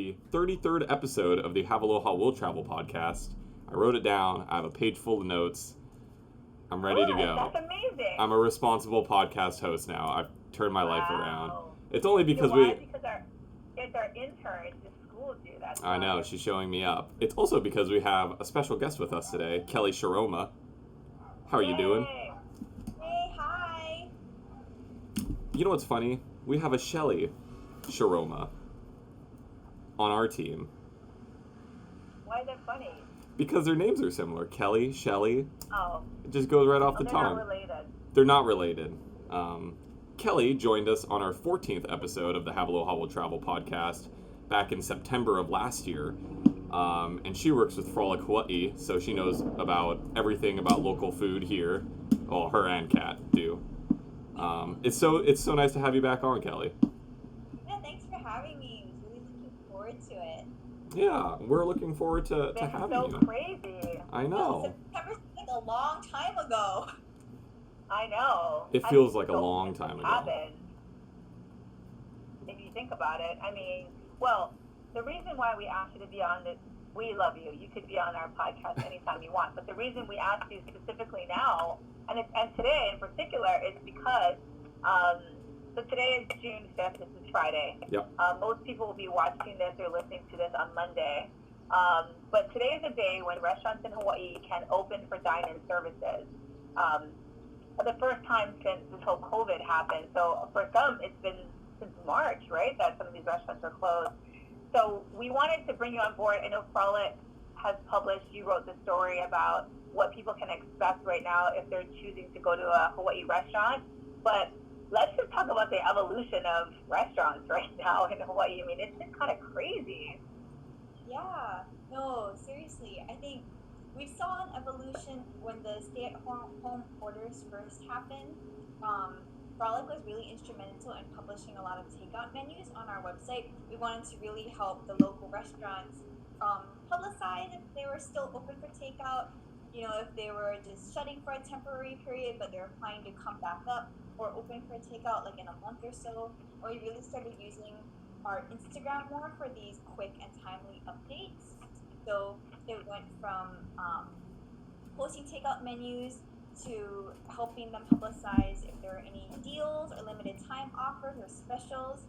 the 33rd episode of the Aloha Will Travel podcast. I wrote it down. I have a page full of notes. I'm ready to go. That's amazing. I'm a responsible podcast host now. I've turned my life around. It's only because Because it's our intern to school you. That's I know, she's showing me up. It's also because we have a special guest with us today, Kelli Shiroma. How are you doing? Hey, hi. You know what's funny? We have a Shelly Shiroma on our team. Why is that funny? Because their names are similar. Kelly, Shelly. Oh. It just goes right off the They're tongue. not related. They're not related. Kelli joined us on our 14th episode of the Aloha Will Travel podcast back in September of last year. And she works with Frolic Hawaiʻi, so she knows about everything about local food here. Well, her and Kat do. It's so nice to have you back on, Kelli. Yeah, thanks for having me. I was really looking forward to it. Yeah, we're looking forward to having you. It's so crazy. I know. September seems like a long time ago. I know. It feels like a long time ago. Happened. If you think about it, I mean, well, the reason why we asked you to be on this, we love you. You could be on our podcast anytime you want. But the reason we asked you specifically now, and today in particular, is because, so today is June 5th. This is Friday. Yep. Most people will be watching this or listening to this on Monday. But today is a day when restaurants in Hawaii can open for dine-in services. For the first time since this whole COVID happened. So for some, it's been since March, right, that some of these restaurants are closed. So we wanted to bring you on board. I know Frolic has published, you wrote the story about what people can expect right now if they're choosing to go to a Hawaii restaurant. But let's just talk about the evolution of restaurants right now in Hawaii. I mean, it's just kind of crazy. Yeah. No, seriously. I think we saw an evolution when the stay-at-home orders first happened. Frolic was really instrumental in publishing a lot of takeout menus on our website. We wanted to really help the local restaurants publicize if they were still open for takeout, if they were just shutting for a temporary period, but they're planning to come back up or open for takeout like in a month or so. Or we really started using our Instagram more for these quick and timely updates. So it went from posting takeout menus to helping them publicize if there are any deals or limited time offers or specials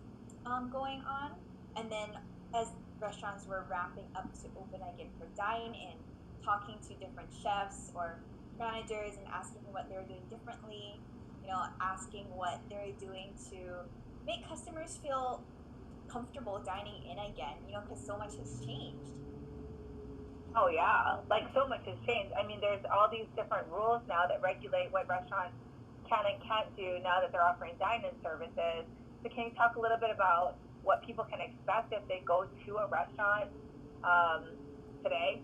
going on. And then as restaurants were ramping up to open again for dine-in, talking to different chefs or managers and asking what they were doing differently, asking what they're doing to make customers feel comfortable dining in again, because so much has changed. Oh, yeah. Like, so much has changed. I mean, there's all these different rules now that regulate what restaurants can and can't do now that they're offering dine-in services. So can you talk a little bit about what people can expect if they go to a restaurant today?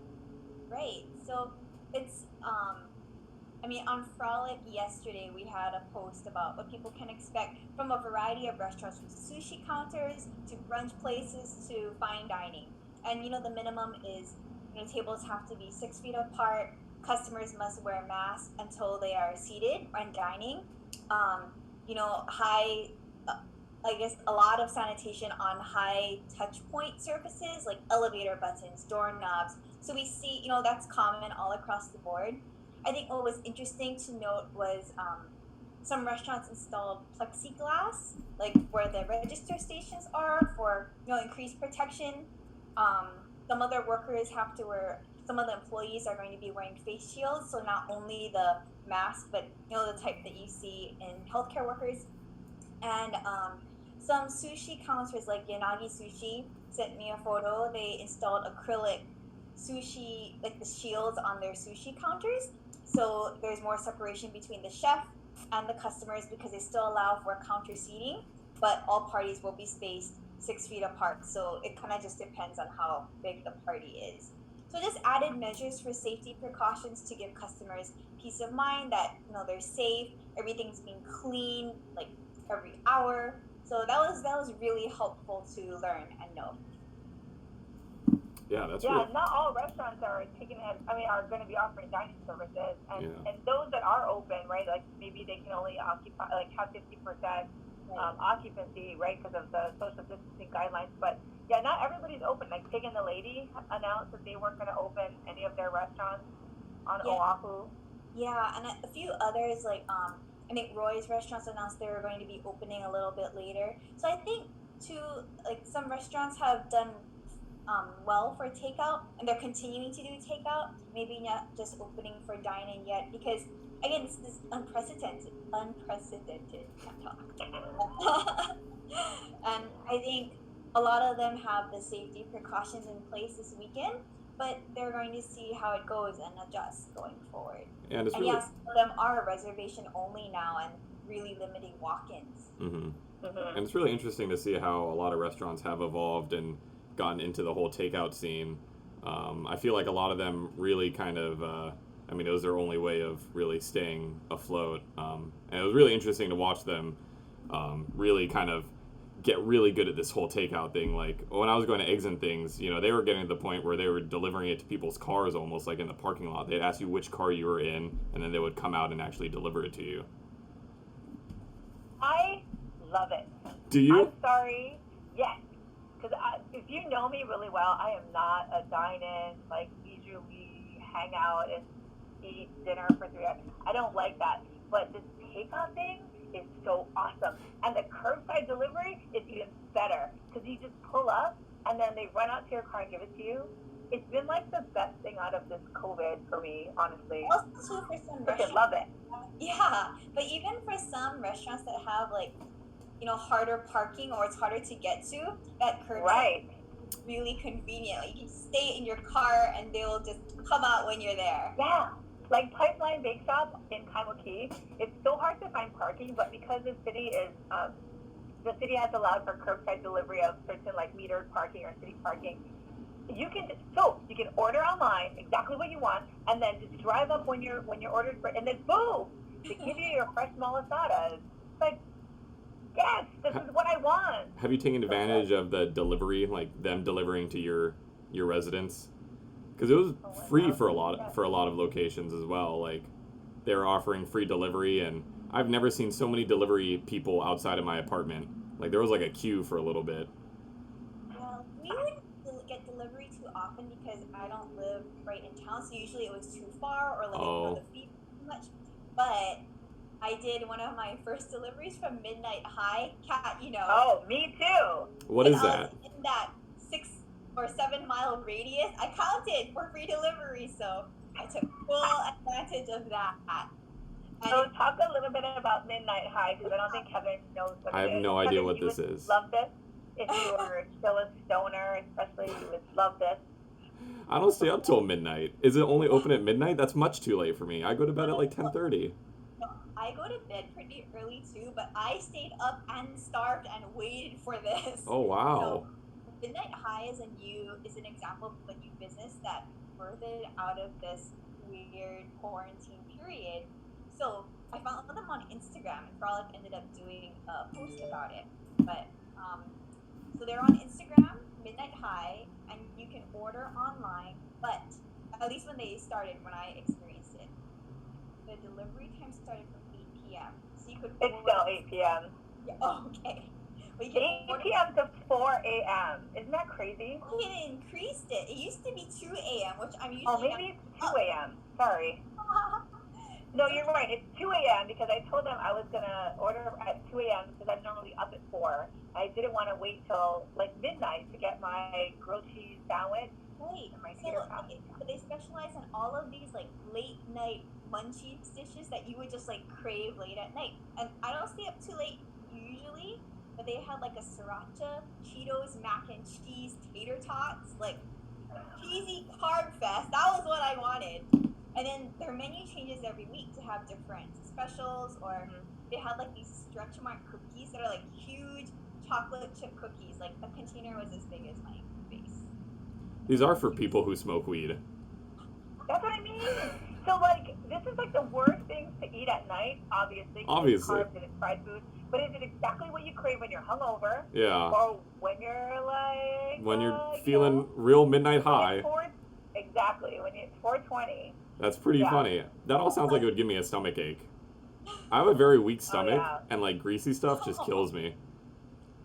Right. So it's, on Frolic yesterday, we had a post about what people can expect from a variety of restaurants, from sushi counters to brunch places to fine dining. And, the minimum is tables have to be 6 feet apart. Customers must wear masks until they are seated and dining. A lot of sanitation on high touch point surfaces like elevator buttons, doorknobs. So we see, that's common all across the board. I think what was interesting to note was some restaurants installed plexiglass, like where the register stations are for, increased protection. Some other workers have to wear, some of the employees are going to be wearing face shields, so not only the mask, but the type that you see in healthcare workers. And some sushi counters like Yanagi Sushi sent me a photo. They installed acrylic sushi, like the shields on their sushi counters, so there's more separation between the chef and the customers because they still allow for counter seating, but all parties will be spaced 6 feet apart, so it kind of just depends on how big the party is. So just added measures for safety precautions to give customers peace of mind that they're safe, everything's being cleaned like every hour. So that was really helpful to learn and know. Yeah, that's really... not all restaurants are are going to be offering dining services, and those that are open, right? Like maybe they can only occupy have 50% occupancy, right, because of the social distancing guidelines. But yeah, not everybody's open. Like Pig and the Lady announced that they weren't going to open any of their restaurants on Oahu. Yeah, and a few others, like I think Roy's restaurants announced they were going to be opening a little bit later. So I think too, like some restaurants have done well for takeout, and they're continuing to do takeout. Maybe not just opening for dine-in yet, because again, this is unprecedented. Can't talk. And I think a lot of them have the safety precautions in place this weekend, but they're going to see how it goes and adjust going forward. And it's and really... yes, some of them are reservation only now and really limiting walk-ins. And it's really interesting to see how a lot of restaurants have evolved and gotten into the whole takeout scene. I feel like a lot of them really kind of, it was their only way of really staying afloat. And it was really interesting to watch them really kind of get really good at this whole takeout thing. Like when I was going to Eggs and Things, they were getting to the point where they were delivering it to people's cars almost like in the parking lot. They'd ask you which car you were in, and then they would come out and actually deliver it to you. I love it. Do you? I'm sorry. Yes. Because if you know me really well, I am not a dine-in, like leisurely hang out and eat dinner for 3 hours. I don't like that. But this takeout thing is so awesome. And the curbside delivery is even better because you just pull up and then they run out to your car and give it to you. It's been like the best thing out of this COVID for me, honestly. Also for some I love it. Yeah, but even for some restaurants that have like, harder parking or it's harder to get to, that curbside is really convenient. Like, you can stay in your car and they'll just come out when you're there. Yeah. Like Pipeline Bake Shop in Kaimuki, it's so hard to find parking, but because the city has allowed for curbside delivery of certain like metered parking or city parking, you can order online exactly what you want, and then just drive up when you're ordered for, and then boom, they give you your fresh malasadas. It's like, yes, this is what I want. Have you taken advantage of the delivery, like them delivering to your residence? Because it was free for a lot of locations as well. Like they were offering free delivery, and I've never seen so many delivery people outside of my apartment. Like there was like a queue for a little bit. Well, we wouldn't get delivery too often because I don't live right in town, so usually it was too far or like the fee too much. But I did one of my first deliveries from Midnight High. Kat, Oh, me too. What is that? In that 6 or 7 mile radius, I counted for free delivery, so I took full advantage of that. So talk a little bit about Midnight High, because I don't think Kevin knows what it is. I have no idea what this is. Love this. If you were still a stoner, especially, you would love this. I don't stay up till midnight. Is it only open at midnight? That's much too late for me. I go to bed at like 10:30. I go to bed pretty early too, but I stayed up and starved and waited for this. Oh wow. So, Midnight High is an example of a new business that birthed out of this weird quarantine period. So I found them on Instagram, and Frolic ended up doing a post about it. But so they're on Instagram, Midnight High, and you can order online. But at least when I experienced it, the delivery time started from 8 p.m. So you could. It's still 8 p.m. Yeah, oh, okay. 8 p.m. to 4 a.m. Isn't that crazy? It increased it. It used to be 2 a.m., which I'm usually... Oh, maybe it's 2 a.m. Sorry. No, you're right. It's 2 a.m. because I told them I was going to order at 2 a.m. because I'm normally up at 4. I didn't want to wait till like midnight to get my grilled cheese sandwich. Wait, and my so they specialize in all of these like late night munchies dishes that you would just like crave late at night. And I don't stay up too late usually, but they had like a sriracha, Cheetos, mac and cheese, tater tots, like cheesy carb fest. That was what I wanted. And then their menu changes every week to have different specials, or they had like these stretch mark cookies that are like huge chocolate chip cookies. Like a container was as big as my face. These are for people who smoke weed. That's what I mean. So like this is like the worst things to eat at night, obviously. Obviously. Carbs and it's fried food. But is it exactly what you crave when you're hungover? Yeah. Or when you're like when you're feeling real midnight high. Exactly. When it's 4:20. That's pretty funny. That all sounds like it would give me a stomach ache. I have a very weak Oh, stomach, yeah. and like greasy stuff just kills me.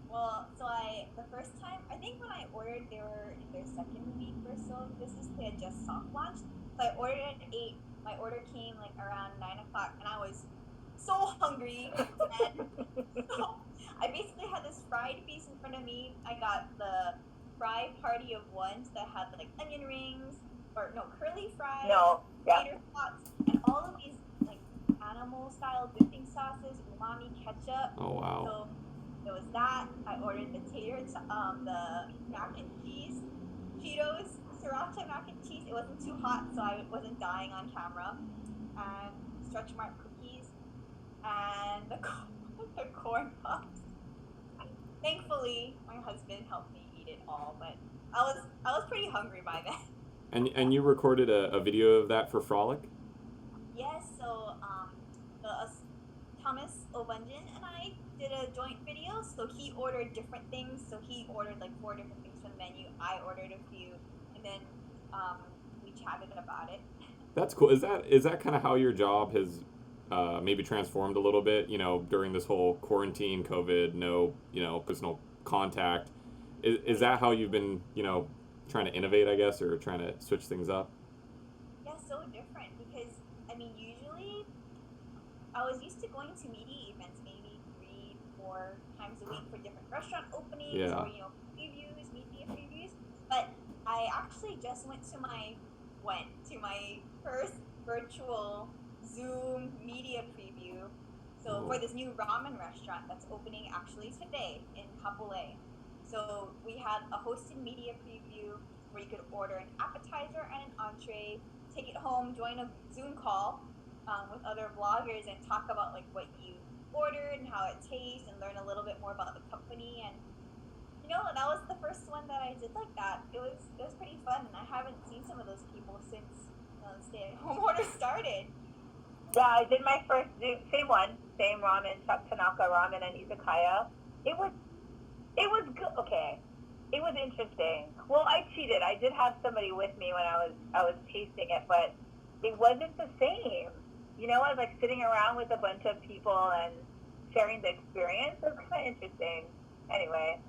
Well, so the first time, I think when I ordered, they were in their second week or so of business. They had just soft launched. So I ordered at 8. My order came like around 9 o'clock, and I was so hungry. And so I basically had this fried piece in front of me. I got the fry party of ones that had like onion rings, or no, curly fries, No, yeah. tater tots, and all of these like animal style dipping sauces, umami ketchup. Oh wow. So there was that. I ordered the the mac and cheese, Cheetos, sriracha mac and cheese. It wasn't too hot, so I wasn't dying on camera. And stretch mark cookies, and the corn puffs. Thankfully, my husband helped me eat it all, but I was pretty hungry by then. And you recorded a video of that for Frolic? Yes, so Thomas Obunjan and I did a joint video. So he ordered different things. So he ordered like 4 different things from the menu. I ordered a few, and then we chatted about it. That's cool. Is that kind of how your job has maybe transformed a little bit? You know, during this whole quarantine, COVID, no, personal contact. Is that how you've been, trying to innovate, I guess, or trying to switch things up? Yeah, so different because I mean, usually I was used to going to media events maybe 3-4 times a week for different restaurant openings or previews, media previews. But I actually just went to my first virtual Zoom media preview. So for this new ramen restaurant that's opening actually today in Kapolei. So we had a hosted media preview where you could order an appetizer and an entree, take it home, join a Zoom call with other bloggers and talk about like what you ordered and how it tastes and learn a little bit more about the company. And that was the first one that I did like that. It was pretty fun, and I haven't seen some of those people since stay-at-home order started. Yeah, I did my first Zoom, same ramen, Chuck Tanaka ramen and izakaya. It was good. Okay, it was interesting. Well, I cheated. I did have somebody with me when I was tasting it, but it wasn't the same. I was like sitting around with a bunch of people and sharing the experience. It was kind of interesting. Anyway.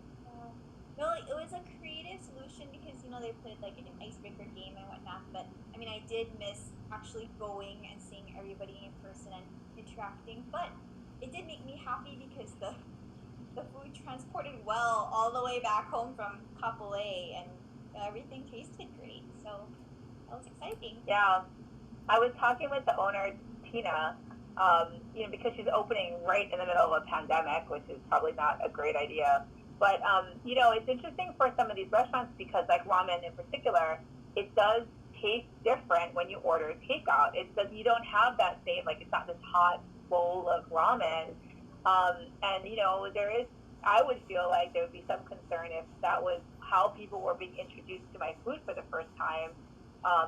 No, it was a creative solution because they played like an icebreaker game and whatnot. But I mean, I did miss actually going and seeing everybody in person and interacting. But it did make me happy because the food transported well all the way back home from Kapolei, and everything tasted great. So that was exciting. Yeah, I was talking with the owner Tina, because she's opening right in the middle of a pandemic, which is probably not a great idea. But, it's interesting for some of these restaurants because, like ramen in particular, it does taste different when you order takeout. You don't have that same, like, it's not this hot bowl of ramen. I would feel like there would be some concern if that was how people were being introduced to my food for the first time,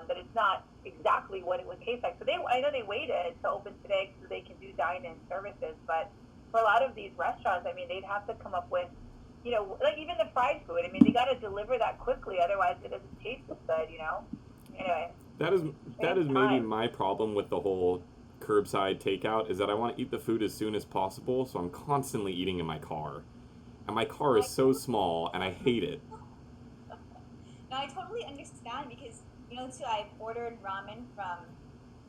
that it's not exactly what it would taste like. So I know they waited to open today so they can do dine-in services, but for a lot of these restaurants, I mean, they'd have to come up with, like even the fried food. I mean, they got to deliver that quickly, otherwise it doesn't taste as good. Anyway. That is maybe my problem with the whole curbside takeout is that I want to eat the food as soon as possible, so I'm constantly eating in my car, and my car is so small, and I hate it. No, I totally understand because too, I've ordered ramen from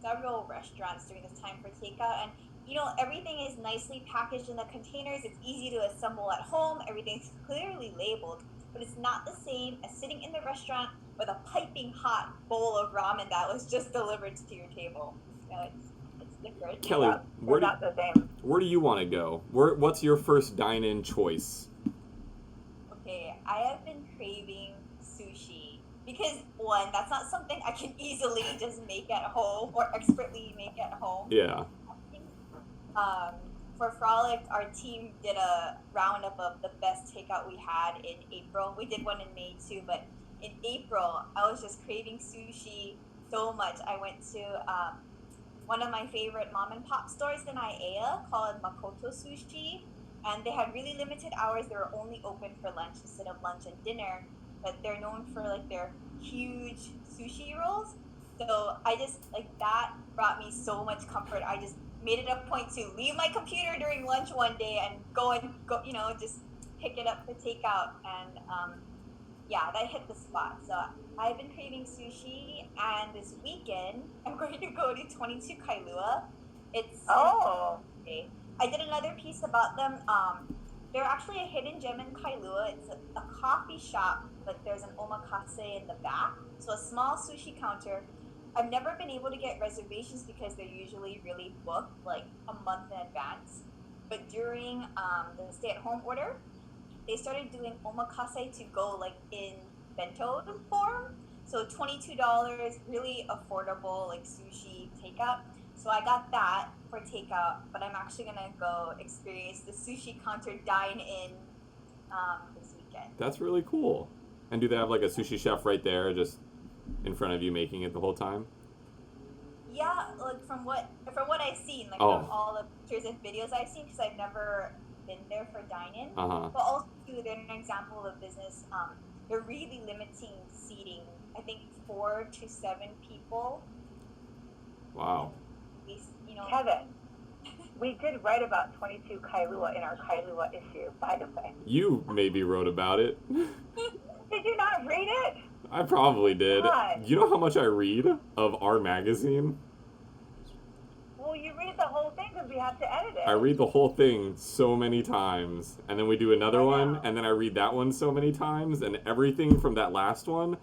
several restaurants during this time for takeout, and everything is nicely packaged in the containers. It's easy to assemble at home. Everything's clearly labeled, but it's not the same as sitting in the restaurant with a piping hot bowl of ramen that was just delivered to your table. It's different. Kelli, not the same. Where do you want to go? What's your first dine-in choice? Okay, I have been craving sushi because one, that's not something I can easily just make at home or expertly make at home. Yeah. For Frolic, our team did a roundup of the best takeout we had in April. We did one in May too, but in April, I was just craving sushi so much. I went to one of my favorite mom and pop stores in Aiea called Makoto Sushi, and they had really limited hours. They were only open for lunch instead of lunch and dinner, but they're known for like their huge sushi rolls. So I just that brought me so much comfort. I just made it a point to leave my computer during lunch one day and go, just pick it up for takeout. And yeah, that hit the spot. So I've been craving sushi, and this weekend I'm going to go to 22 Kailua. It's I did another piece about them. They're actually a hidden gem in Kailua. It's a coffee shop, but there's an omakase in the back. So a small sushi counter. I've never been able to get reservations because they're usually really booked like a month in advance. But during the stay-at-home order, they started doing omakase to go like in bento form. So $22, really affordable like sushi takeout. So I got that for takeout, but I'm actually gonna go experience the sushi counter dine-in this weekend. That's really cool. And do they have like a sushi chef right there, just in front of you, making it the whole time? Yeah, like from what I've seen, like from all the pictures and videos I've seen, because I've never been there for dine-in. But also too, they're an example of a business. They're really limiting seating. I think 4 to 7 people. Wow. Kevin, we did write about 22 Kailua in our Kailua issue, by the way. You maybe wrote about it. Did you not read it? I probably did. God. You know how much I read of our magazine? Well, you read the whole thing because we have to edit it. I read the whole thing so many times, and then we do another one, and then I read that one so many times, and everything from that last one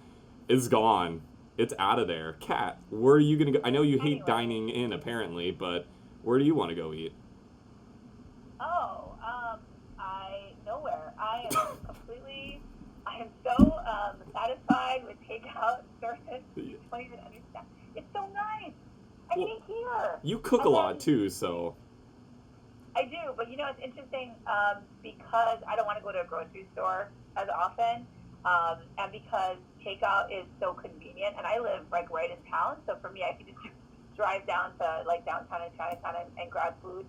is gone. It's out of there. Kat, where are you going to go? I know you hate dining in, apparently, but where do you want to go eat? Nowhere. I am so satisfied with takeout service. You don't even understand. It's so nice. I can eat here. You cook a lot, too, so... I do, but it's interesting because I don't want to go to a grocery store as often, and because takeout is so convenient, and I live like right in town, so for me, I can just drive down to like downtown and Chinatown and grab food.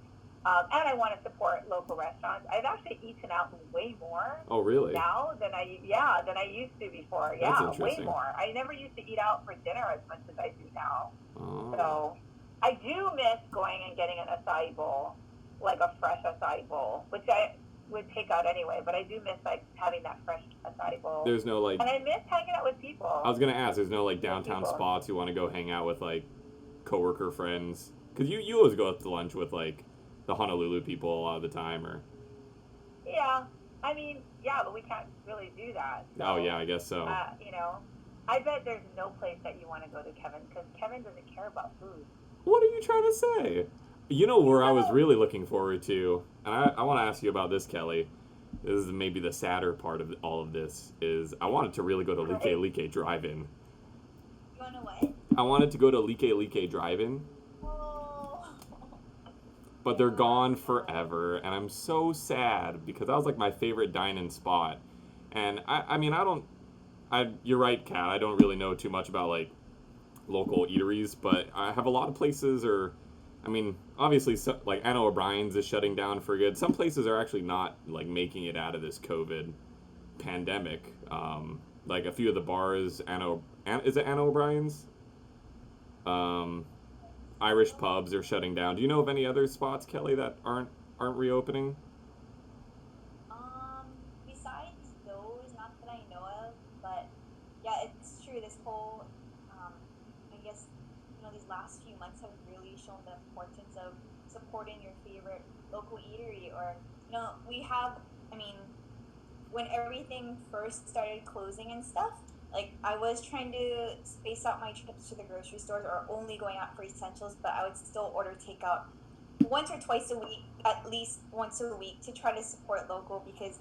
And I want to support local restaurants. I've actually eaten out way more. Oh, really? Now than I used to before. Yeah, way more. I never used to eat out for dinner as much as I do now. Oh. So I do miss going and getting an acai bowl, like a fresh acai bowl, which I would take out anyway. But I do miss like having that fresh acai bowl. There's no like. And I miss hanging out with people. I was gonna ask. There's no like downtown spots you want to go hang out with like coworker friends, because you always go out to lunch with like the Honolulu people a lot of the time, or... Yeah, I mean, yeah, but we can't really do that. So, oh, yeah, I guess so. I bet there's no place that you want to go to, Kevin, because Kevin doesn't care about food. What are you trying to say? You know where I was really looking forward to, and I want to ask you about this, Kelly. This is maybe the sadder part of all of this, is I wanted to really go to Like Like Drive-In. You want to what? I wanted to go to Like Like Drive-In. But they're gone forever, and I'm so sad because that was like my favorite dine-in spot. And you're right, Kat, I don't really know too much about like local eateries, but I have a lot of places, obviously like Anna O'Brien's is shutting down for good. Some places are actually not like making it out of this COVID pandemic. Like a few of the bars, is it Anna O'Brien's? Irish pubs are shutting down. Do you know of any other spots, Kelly, that aren't reopening? Besides those, not that I know of, but yeah, it's true. This whole, I guess, these last few months have really shown the importance of supporting your favorite local eatery, or we have. When everything first started closing and stuff. Like, I was trying to space out my trips to the grocery stores, or only going out for essentials, but I would still order takeout once or twice a week, at least once a week, to try to support local, because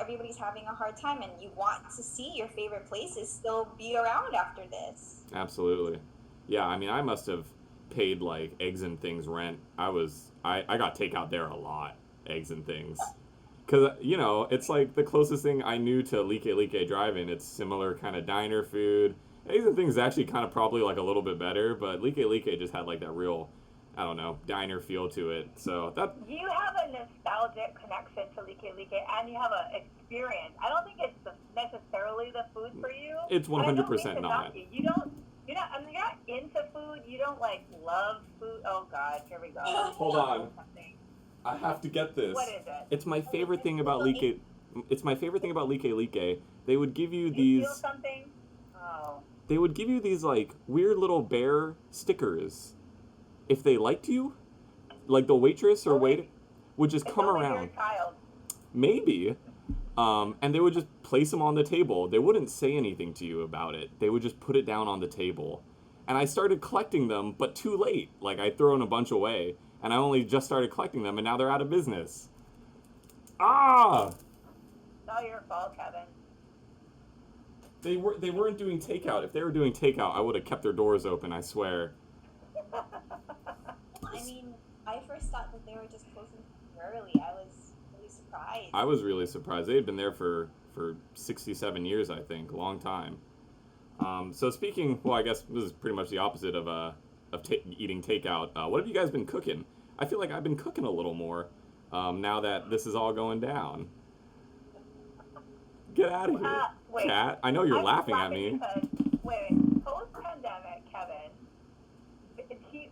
everybody's having a hard time, and you want to see your favorite places still be around after this. Absolutely. Yeah, I must have paid, like, Eggs and Things rent. I got takeout there a lot, Eggs and Things. Because, it's like the closest thing I knew to Like Like Drive-In. It's similar kind of diner food. Eggs and Things is actually kind of probably like a little bit better, but Like Like just had like that real, I don't know, diner feel to it. So that... You have a nostalgic connection to Like Like, and you have an experience. I don't think it's necessarily the food for you. It's 100% not. You don't you're not into food. You don't like love food. Oh God, here we go. Hold on. I have to get this. What is it? It's my favorite thing about Like. It's my favorite thing about Like. They would give you You these. feel something? Oh. They would give you these like weird little bear stickers if they liked you. Like the waitress or waiter would just come only around. Your child. Maybe. And they would just place them on the table. They wouldn't say anything to you about it. They would just put it down on the table. And I started collecting them, but too late. Like, I'd thrown a bunch away, and I only just started collecting them, and now they're out of business. Ah! It's all your fault, Kevin. They weren't doing takeout. If they were doing takeout, I would have kept their doors open, I swear. I mean, I first thought that they were just closing early. I was really surprised. I was really surprised. They had been there for 67 years, I think. Long time. So speaking, well, I guess this is pretty much the opposite of eating takeout. What have you guys been cooking? I feel like I've been cooking a little more now that this is all going down. Get out of here, wait. Kat. I know you're I'm laughing at me. Because, wait, post-pandemic, Kevin,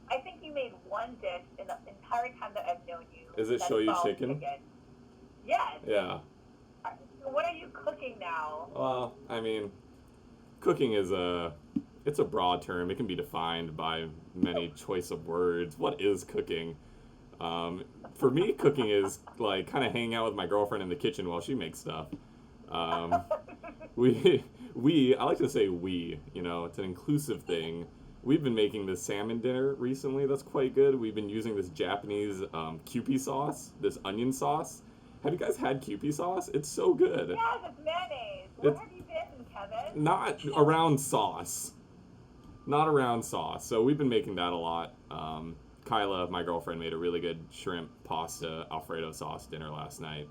I think you made one dish in the entire time that I've known you. Is it that shoyu involved chicken? Yes. Yeah. What are you cooking now? Well, I mean, cooking is it's a broad term. It can be defined by many choice of words. What is cooking? For me, cooking is like kind of hanging out with my girlfriend in the kitchen while she makes stuff. I like to say we, it's an inclusive thing. We've been making this salmon dinner recently that's quite good. We've been using this Japanese Kewpie sauce, this onion sauce. Have you guys had Kewpie sauce? It's so good. Yes, it's mayonnaise. Where have you been, Kevin? Not around sauce. Not around sauce. So we've been making that a lot. Kyla, my girlfriend, made a really good shrimp pasta Alfredo sauce dinner last night.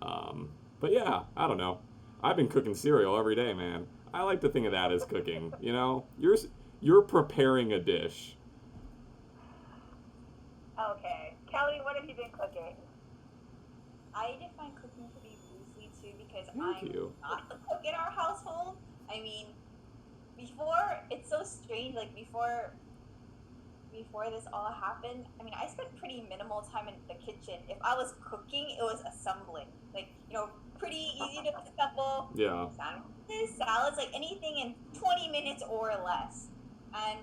But yeah, I don't know. I've been cooking cereal every day, man. I like to think of that as cooking. You're preparing a dish. Okay. Kelly, what have you been cooking? I define cooking to be loosely too because Thank I'm you. not the cook in our household. I mean, before, it's so strange, like before this all happened, I mean, I spent pretty minimal time in the kitchen. If I was cooking, it was assembling. Like, pretty easy to assemble. Yeah. Sandwiches, salads, like anything in 20 minutes or less. And,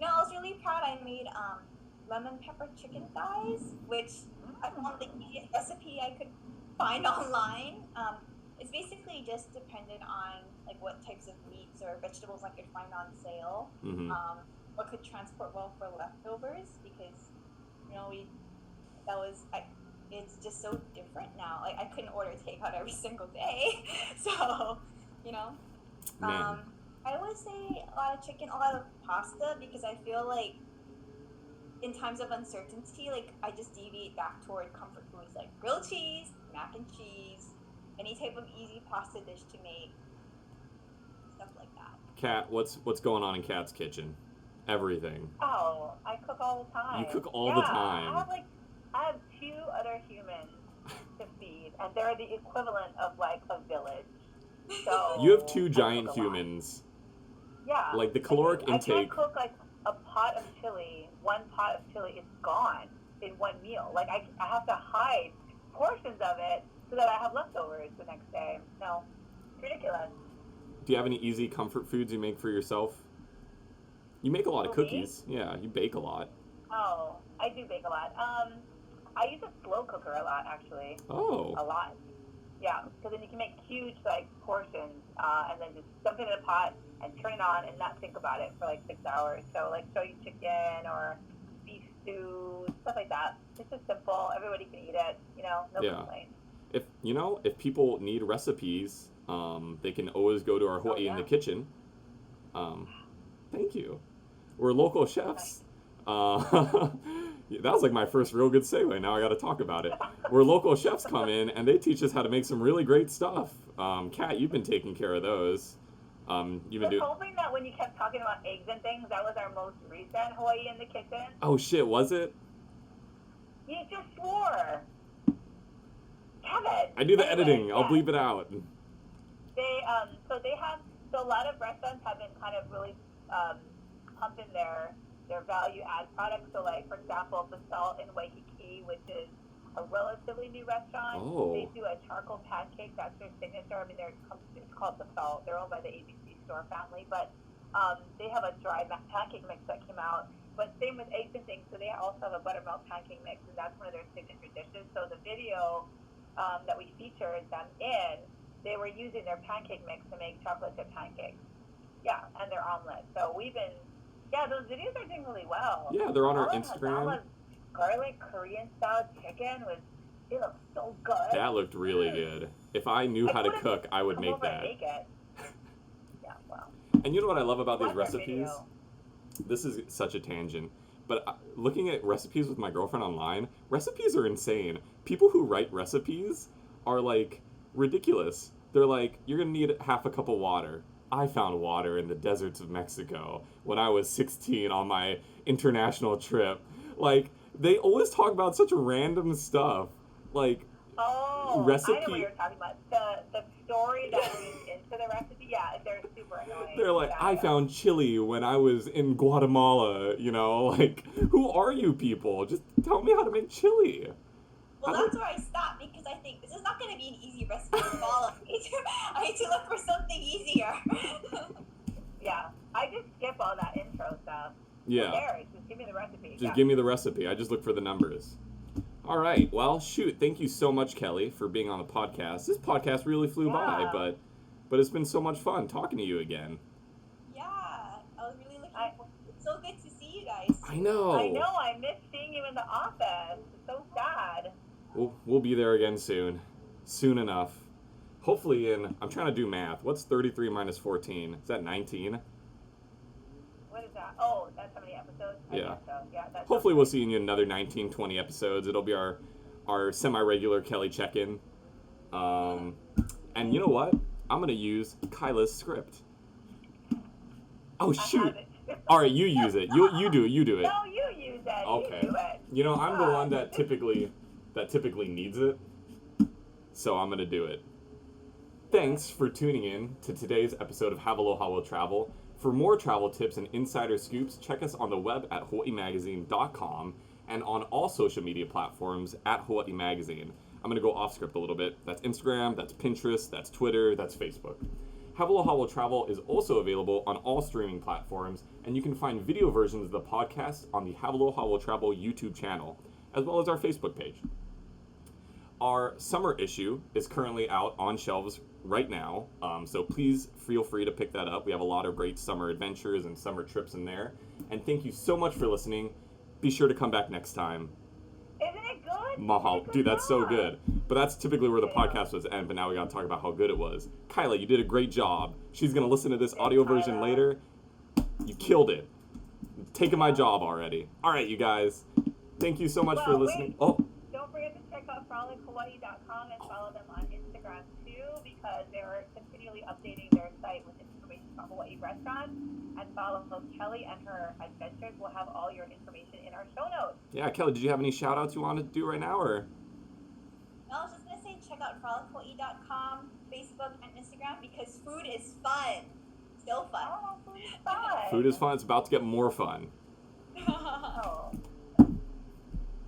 I was really proud. I made lemon pepper chicken thighs, which I found the easiest recipe I could find online. It's basically just dependent on like what types of meats or vegetables I could find on sale. Mm-hmm. What could transport well for leftovers because it's just so different now. Like I couldn't order takeout every single day, so Man. I would say a lot of chicken, a lot of pasta because I feel like in times of uncertainty, like I just deviate back toward comfort foods like grilled cheese, mac and cheese, any type of easy pasta dish to make, stuff like that. Kat, what's going on in Kat's kitchen? Everything. Oh, I cook all the time. You cook all the time. I have two other humans to feed, and they're the equivalent of like a village. So You have two I giant cook a lot. humans. Yeah. Like the caloric I intake. can't cook like a pot of chili. One pot of chili is gone in one meal. Like I have to hide portions of it so that I have leftovers the next day. No, it's ridiculous. Do you have any easy comfort foods you make for yourself? You make a lot of For me? cookies. Yeah, you bake a lot. Oh, I do bake a lot. I use a slow cooker a lot, actually. Oh. A lot. Yeah, because then you can make huge like portions, and then just dump it in a pot and turn it on and not think about it for like 6 hours. So like shoyu chicken or beef stew, stuff like that. It's just simple. Everybody can eat it. No Yeah. complaints. If people need recipes, they can always go to our Hawaii in the kitchen. Thank you. We're local chefs. That was like my first real good segue. Now I got to talk about it. Where local chefs come in and they teach us how to make some really great stuff. Kat, you've been taking care of those. You've been doing. Hoping that when you kept talking about eggs and things, that was our most recent Hawaii in the kitchen. Oh shit, was it? You just swore. Kevin. I do the Anyway, editing. I'll yeah. bleep it out. So a lot of restaurants have been kind of really pump in their value add products. So, like, for example, the Salt in Waikiki, which is a relatively new restaurant. Oh. They do a charcoal pancake. That's their signature. I mean, it's called the Salt. They're owned by the ABC store family, but they have a dry pancake mix that came out. But same with eggs and things. So they also have a buttermilk pancake mix, and that's one of their signature dishes. So the video that we featured them in, they were using their pancake mix to make chocolate chip pancakes. Yeah, and their omelet. So those videos are doing really well. Yeah, they're on our Aloha Instagram. Garlic Korean style chicken it looked so good. That looked really good. If I knew how to cook, I would make that. Make it. Yeah, well. And you know what I love about these Watch our recipes? video. This is such a tangent, but looking at recipes with my girlfriend online, recipes are insane. People who write recipes are like ridiculous. They're like, you're gonna need half a cup of water. I found water in the deserts of Mexico when I was 16 on my international trip. Like, they always talk about such random stuff. Like, recipe. I know what you're talking about. The story that leads into the recipe, yeah, they're super annoying. They're like, I found chili when I was in Guatemala, you know? Like, who are you people? Just tell me how to make chili. Well, that's where I stopped, because I think this is not going to be an easy recipe to follow. I need to look for something easier. Yeah, I just skip all that intro stuff. Yeah. There, just give me the recipe. Just give me the recipe. I just look for the numbers. All right. Well, shoot. Thank you so much, Kelly, for being on the podcast. This podcast really flew by, but it's been so much fun talking to you again. Yeah, I was really looking forward. It's so good to see you guys. I know. I miss seeing you in the office. It's so sad. We'll be there again soon. Soon enough. Hopefully I'm trying to do math. What's 33 minus 14? Is that 19? What is that? Oh, that's how many episodes? Yeah. I guess so. Yeah, that's Hopefully we'll see you in another 19, 20 episodes. It'll be our semi-regular Kelly check-in. And you know what? I'm going to use Kyla's script. Oh, shoot. All right, you use it. You do it. You do it. No, you use it. Okay. You do it. You know, I'm the one that typically needs it. So I'm going to do it. Thanks for tuning in to today's episode of Aloha Will Travel. For more travel tips and insider scoops, check us on the web at hawaiimagazine.com and on all social media platforms at Hawaii Magazine. I'm going to go off script a little bit. That's Instagram, that's Pinterest, that's Twitter, that's Facebook. Aloha Will Travel is also available on all streaming platforms, and you can find video versions of the podcast on the Aloha Will Travel YouTube channel, as well as our Facebook page. Our summer issue is currently out on shelves right now, so please feel free to pick that up. We have a lot of great summer adventures and summer trips in there. And thank you so much for listening. Be sure to come back next time. Isn't it good? Mahalo. Dude, that's so good. But that's typically where the podcast was end, but now we got to talk about how good it was. Kyla, you did a great job. She's going to listen to this audio version later. You killed it. Taking my job already. All right, you guys. Thank you so much for listening. Don't forget to check out FrolicHawaiʻi.com and follow them on Instagram too, because they're continually updating their site with information on Hawaii restaurants. And follow Kelly and her adventures. We'll have all your information in our show notes. Yeah, Kelly, did you have any shout outs you want to do right now, or? No, I was just going to say check out FrolicHawaiʻi.com, Facebook, and Instagram, because food is fun. Still fun. Oh, food is fun. Food is fun. It's about to get more fun. Oh.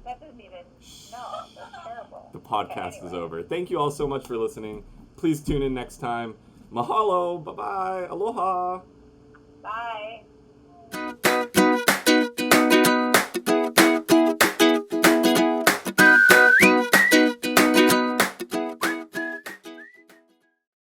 That doesn't even... No, that's terrible. The podcast is over. Thank you all so much for listening. Please tune in next time. Mahalo. Bye-bye. Aloha. Bye.